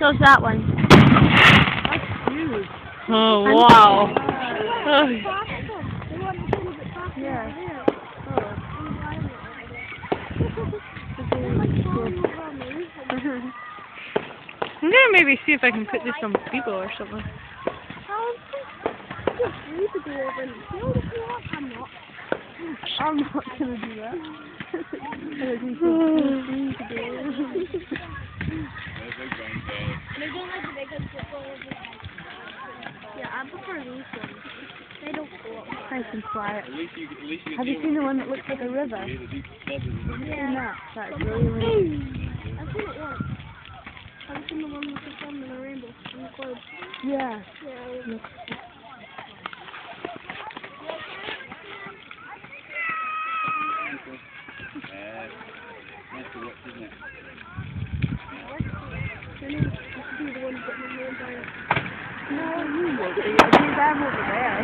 So's that one. Oh, wow. Yeah. I'm gonna maybe see if I can put this on people or something. I'm not gonna do that. Yeah, I prefer these ones. They don't go up. Nice and quiet. Have you seen the one that looks like a river? Yeah. That's really amazing. I've seen it once. Have you seen the one with the sun and a rainbow in the club? Yeah. Yeah. Nice to watch, isn't it? No, you won't be. I'm over there.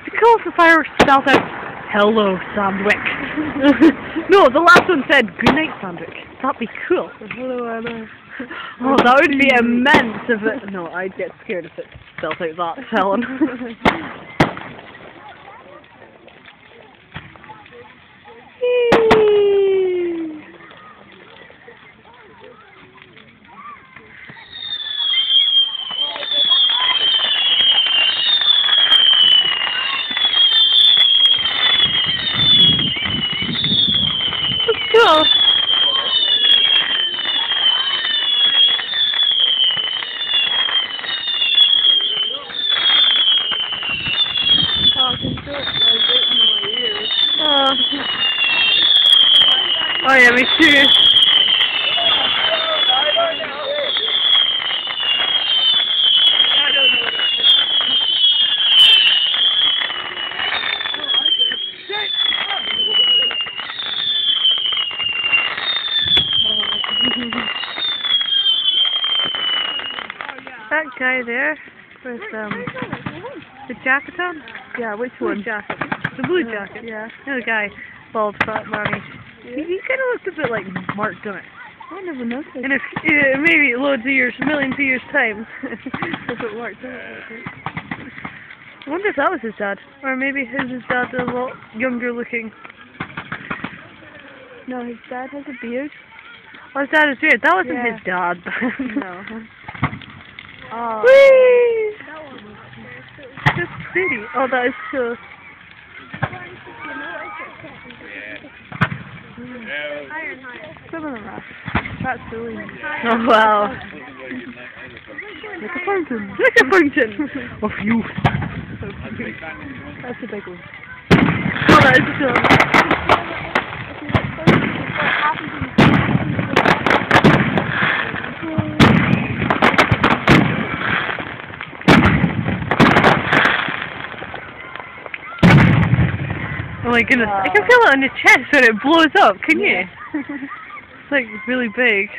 The call for fireworks spells out, "Hello, Sandwick." No, the last one said, "Good night, Sandwick." That'd be cool. Hello, Anna. Oh, that would be immense if it... No, I'd get scared if it spelled out that, Helen. That's cool. Oh yeah, me too. That guy there with the jacket on? Yeah, which one? Jacket. The blue jacket. Yeah. The guy, bald, fat, mommy. He kind of looks a bit like Mark, doesn't it? I never noticed. And if maybe loads of years, millions of years time. If it worked out. I wonder if that was his dad, or maybe his dad a lot younger looking. No, his dad has a beard. Oh, his dad is weird. That wasn't Yeah. his dad. No. Oh. Whee! That's pretty. Oh, that is cool. Some of them are. That's really nice. Oh, wow. Like a fountain. Like a fountain of youth. That's a big one. Oh, that is cool. Oh my goodness, I can feel it on your chest when it blows up, can you? It's like really big.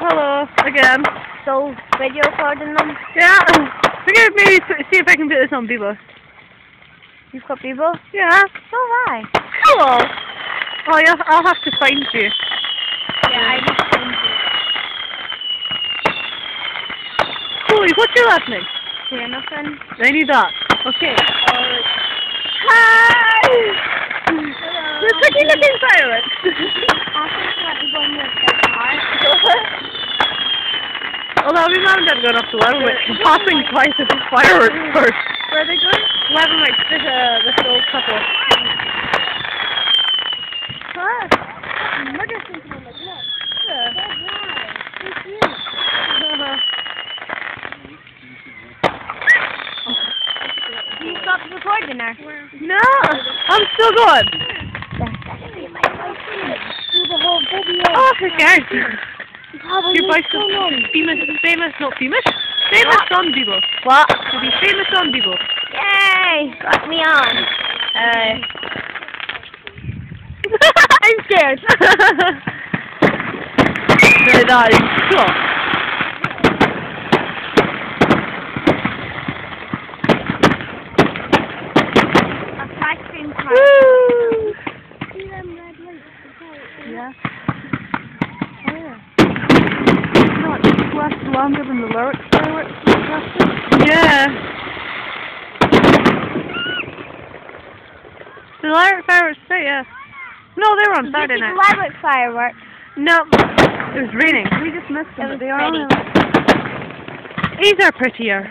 Hello, again. So, video recording them? Yeah, we're gonna maybe see if I can put this on Bebo. You've got people? Yeah. So have I. Cool. Oh yeah, I'll have to find you. Yeah, I need to find you. Chloe, what's your last name? Yeah, nothing. I need that. Okay. Hi! You're pretty looking Fireworks. Well, that'll be Mom and Dad going up to Sandwick and passing twice as Fireworks first. Where are they going? Sandwick, this old couple. Huh? Murder something on the block. Yeah. That's right. It's cute. You stopped recording her. No, I'm still going. That's gonna be my voice. who cares? Goodbye, famous on Bebo. What? To be famous on Bebo. Yay! Got me on. I'm scared. No, that is cool. That's my screen card. Woo! See them red lights? Yeah. Oh yeah. No, it lasts longer than the lyrics fireworks. Yeah. The lyric fireworks too, yeah. No, they were on Saturday night. Fireworks fireworks. No, it was raining. We just missed them. They are on. These are prettier.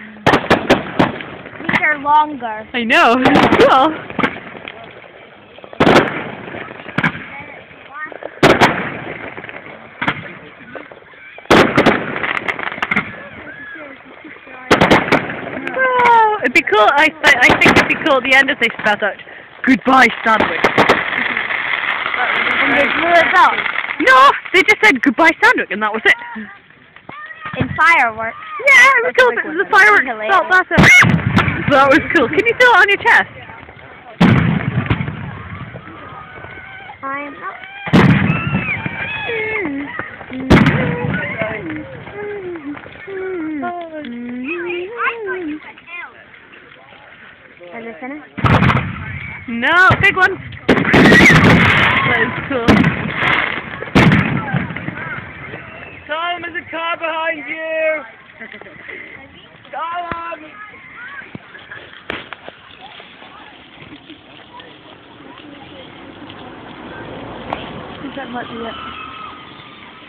These are longer. I know. Cool. Oh, it'd be cool. I think it'd be cool at the end if they spelled out "Goodbye, Sandwick." And they blew it out. No, they just said "Goodbye, Sandwick," and that was it. In fireworks. Yeah, it was cool. This is the fireworks. Oh, that's it. That was cool. Can you feel it on your chest? I'm not. Is it finished? No, big one. That is cool. Tom, there's a car behind you. Tom. Is that much yet?